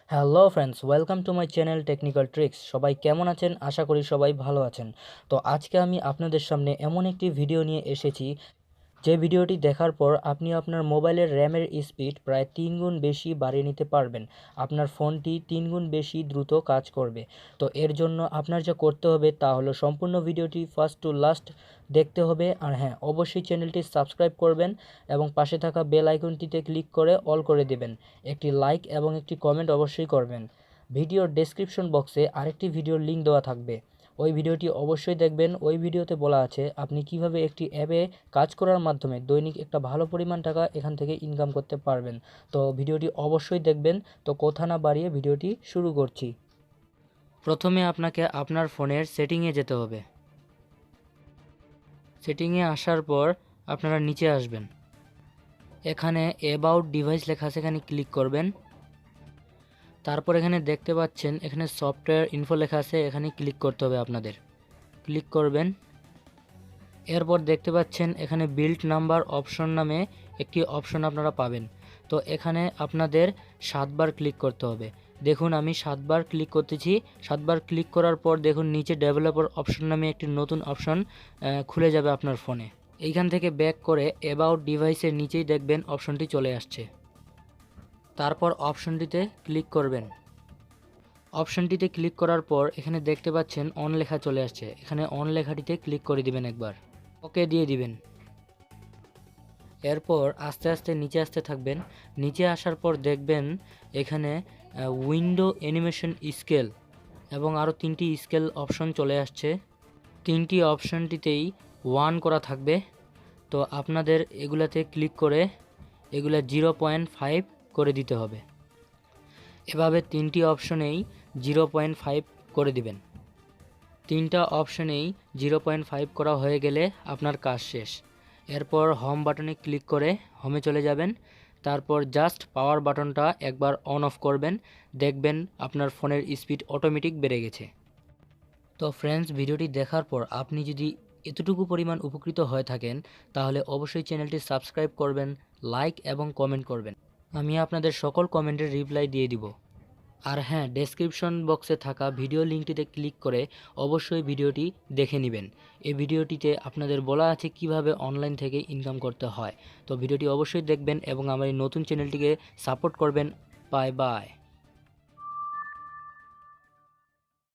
Hello friends, welcome to my channel technical tricks. সবাই কেমন আছেন? আশা করি সবাই ভালো আছেন। তো আজকে আমি আপনাদের সামনে এমন একটি ভিডিও নিয়ে এসেছি, যে ভিডিওটি দেখার পর আপনি আপনার মোবাইলের র্যামের স্পিড প্রায় 3 গুণ বেশি বাড়িয়ে নিতে পারবেন। আপনার ফোনটি 3 গুণ বেশি দ্রুত কাজ করবে। তো এর জন্য আপনার যা করতে হবে তা হলো সম্পূর্ণ ভিডিওটি ফার্স্ট টু লাস্ট দেখতে হবে। আর হ্যাঁ, অবশ্যই চ্যানেলটি সাবস্ক্রাইব করবেন এবং পাশে থাকা বেল আইকনটিতে ক্লিক করে অল করে দেবেন। একটি লাইক এবং একটি কমেন্ট অবশ্যই করবেন। ভিডিওর ডেসক্রিপশন বক্সে আরেকটি ভিডিওর লিঙ্ক দেওয়া থাকবে, ওই ভিডিওটি অবশ্যই দেখবেন। ওই ভিডিওতে বলা আছে আপনি কিভাবে একটি অ্যাপে কাজ করার মাধ্যমে দৈনিক একটা ভালো পরিমাণ টাকা এখান থেকে ইনকাম করতে পারবেন। তো ভিডিওটি অবশ্যই দেখবেন। তো কথা না বাড়িয়ে ভিডিওটি শুরু করছি। প্রথমে আপনাকে আপনার ফোনের সেটিংয়ে যেতে হবে। সেটিংয়ে আসার পর আপনারা নিচে আসবেন, এখানে অ্যাবাউট ডিভাইস লেখা আছে, এখানে ক্লিক করবেন। তারপর এখানে দেখতে পাচ্ছেন এখানে সফটওয়্যার ইনফো লেখা আছে, এখানে ক্লিক করতে হবে আপনাদের। ক্লিক করবেন। এরপর দেখতে পাচ্ছেন এখানে বিল্ড নাম্বার অপশন নামে একটি অপশন আপনারা পাবেন। তো এখানে আপনাদের 7বার ক্লিক করতে হবে। দেখুন আমি 7বার ক্লিক করতেছি। 7বার ক্লিক করার পর দেখুন নিচে ডেভেলপার অপশন নামে একটি নতুন অপশন খুলে যাবে আপনার ফোনে। এইখান থেকে ব্যাক করে অ্যাবাউট ডিভাইসের নিচেই দেখবেন অপশনটি চলে আসছে। তারপর অপশনটিতে ক্লিক করবেন। অপশনটিতে ক্লিক করার পর এখানে দেখতে পাচ্ছেন অন লেখা চলে আসছে, এখানে অন লেখাটিতে ক্লিক করে দিবেন একবার, ওকে দিয়ে দিবেন। এরপর আস্তে আস্তে নিচে আসতে থাকবেন। নিচে আসার পর দেখবেন এখানে উইন্ডো অ্যানিমেশন স্কেল এবং আরও 3টি স্কেল অপশন চলে আসছে। 3টি অপশনটিতেই 1 করা থাকবে। তো আপনাদের এগুলাতে ক্লিক করে এগুলা 0.5 করে দিতে হবে। এভাবে 3টি অপশনেই 0.5 করে দিবেন। 3টা অপশনেই 0.5 করা হয়ে গেলে আপনার কাজ শেষ। এরপর হোম বাটনে ক্লিক করে হোমে চলে যাবেন। তারপর জাস্ট পাওয়ার বাটনটা একবার অন অফ করবেন, দেখবেন আপনার ফোনের স্পিড অটোমেটিক বেড়ে গেছে। তো ফ্রেন্ডস, ভিডিওটি দেখার পর আপনি যদি এতটুকু পরিমাণ উপকৃত হয়ে থাকেন তাহলে অবশ্যই চ্যানেলটি সাবস্ক্রাইব করবেন, লাইক এবং কমেন্ট করবেন। আমি আপনাদের সকল কমেন্টের রিপ্লাই দিয়ে দিব। আর হ্যাঁ, ডেসক্রিপশন বক্সে থাকা ভিডিও লিঙ্কটিতে ক্লিক করে অবশ্যই ভিডিওটি দেখে নেবেন। এই ভিডিওটিতে আপনাদের বলা আছে কিভাবে অনলাইন থেকে ইনকাম করতে হয়। তো ভিডিওটি অবশ্যই দেখবেন এবং আমার এই নতুন চ্যানেলটিকে সাপোর্ট করবেন। Bye bye.